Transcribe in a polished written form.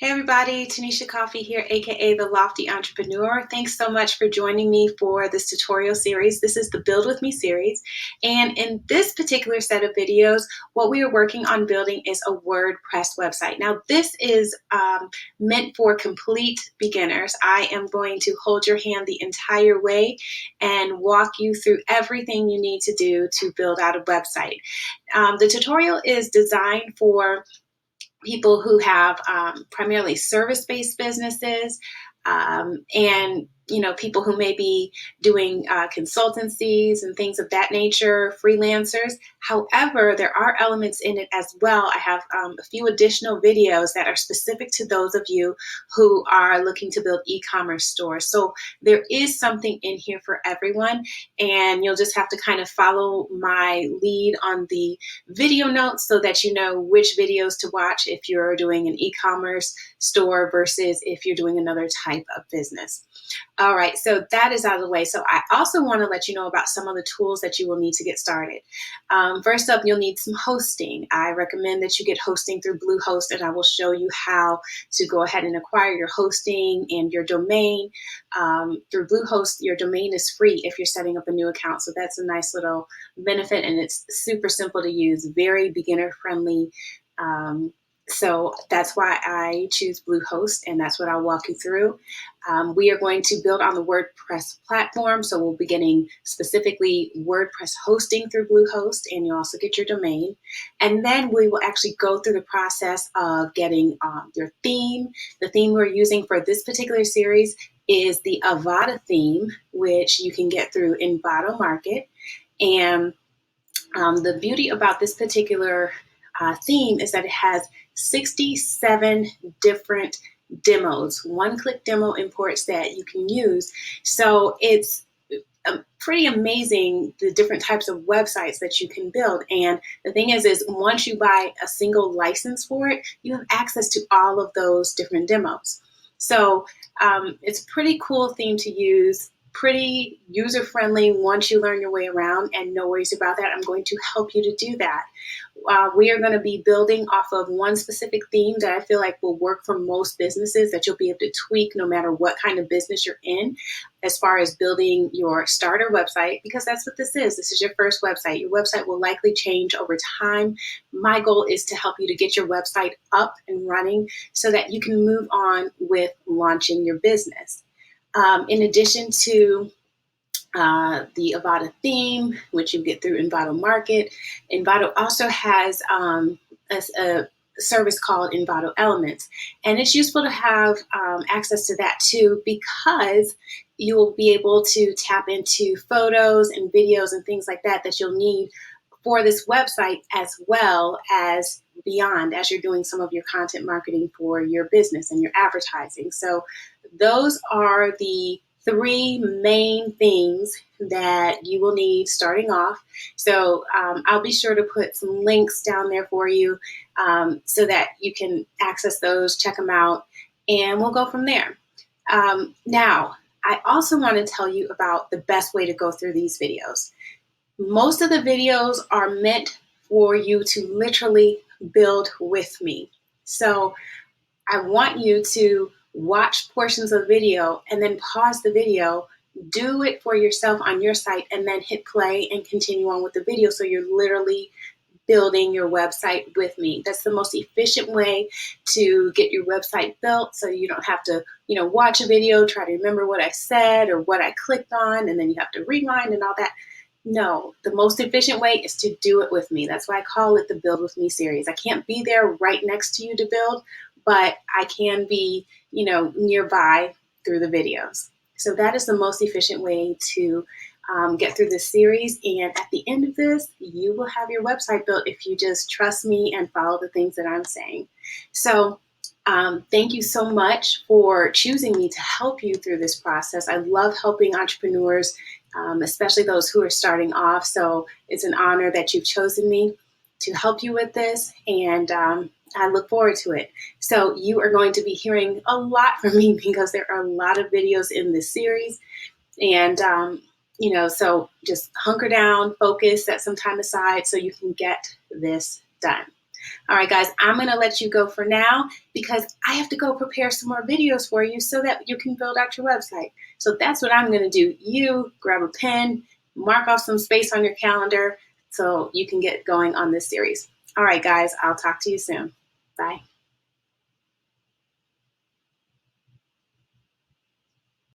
Hey everybody, Tanisha Coffee here, aka the Lofty Entrepreneur. Thanks so much for joining me for this tutorial series. This is the Build With Me series. And in this particular set of videos, what we are working on building is a WordPress website. Now, this is meant for complete beginners. I am going to hold your hand the entire way and walk you through everything you need to do to build out a website. The tutorial is designed for people who have primarily service-based businesses, and people who may be doing consultancies and things of that nature, freelancers. However, there are elements in it as well. I have a few additional videos that are specific to those of you who are looking to build e-commerce stores. So there is something in here for everyone, and you'll just have to kind of follow my lead on the video notes so that you know which videos to watch if you're doing an e-commerce store versus if you're doing another type of business. All right, so that is out of the way. So I also want to let you know about some of the tools that you will need to get started. First up, you'll need some hosting. I recommend that you get hosting through Bluehost, and I will show you how to go ahead and acquire your hosting and your domain. Through Bluehost, your domain is free if you're setting up a new account, so that's a nice little benefit, and it's super simple to use, very beginner friendly. So that's why I choose Bluehost, and that's what I'll walk you through. We are going to build on the WordPress platform, so we'll be getting specifically WordPress hosting through Bluehost, and you'll also get your domain. And then we will actually go through the process of getting your theme. The theme we're using for this particular series is the Avada theme, which you can get through Envato Market. And the beauty about this particular theme is that it has 67 different demos, one-click demo imports that you can use. So it's pretty amazing the different types of websites that you can build. And the thing is once you buy a single license for it, you have access to all of those different demos. So it's a pretty cool theme to use, pretty user-friendly once you learn your way around, and no worries about that. I'm going to help you to do that. We are going to be building off of one specific theme that I feel like will work for most businesses, that you'll be able to tweak no matter what kind of business you're in, as far as building your starter website, because that's what this is. This is your first website. Your website will likely change over time. My goal is to help you to get your website up and running so that you can move on with launching your business. In addition to the Avada theme, which you get through Envato Market, Envato also has a service called Envato Elements. And it's useful to have access to that too, because you will be able to tap into photos and videos and things like that that you'll need for this website, as well as beyond, as you're doing some of your content marketing for your business and your advertising. So those are the three main things that you will need starting off. So I'll be sure to put some links down there for you so that you can access those, check them out, and we'll go from there. Now, I also want to tell you about the best way to go through these videos. Most of the videos are meant for you to literally build with me. So I want you to watch portions of the video and then pause the video, do it for yourself on your site, and then hit play and continue on with the video. So you're literally building your website with me. That's the most efficient way to get your website built, so you don't have to, watch a video, try to remember what I said or what I clicked on, and then you have to rewind and all that. No, the most efficient way is to do it with me. That's why I call it the Build With Me series. I can't be there right next to you to build, but I can be, nearby through the videos. So that is the most efficient way to get through this series. And at the end of this, you will have your website built if you just trust me and follow the things that I'm saying. So thank you so much for choosing me to help you through this process. I love helping entrepreneurs, especially those who are starting off. So it's an honor that you've chosen me to help you with this, and I look forward to it. So you are going to be hearing a lot from me because there are a lot of videos in this series, and so just hunker down, focus, set some time aside so you can get this done. All right, guys, I'm going to let you go for now because I have to go prepare some more videos for you so that you can build out your website. So that's what I'm going to do. You grab a pen, mark off some space on your calendar so you can get going on this series. All right, guys, I'll talk to you soon. Bye.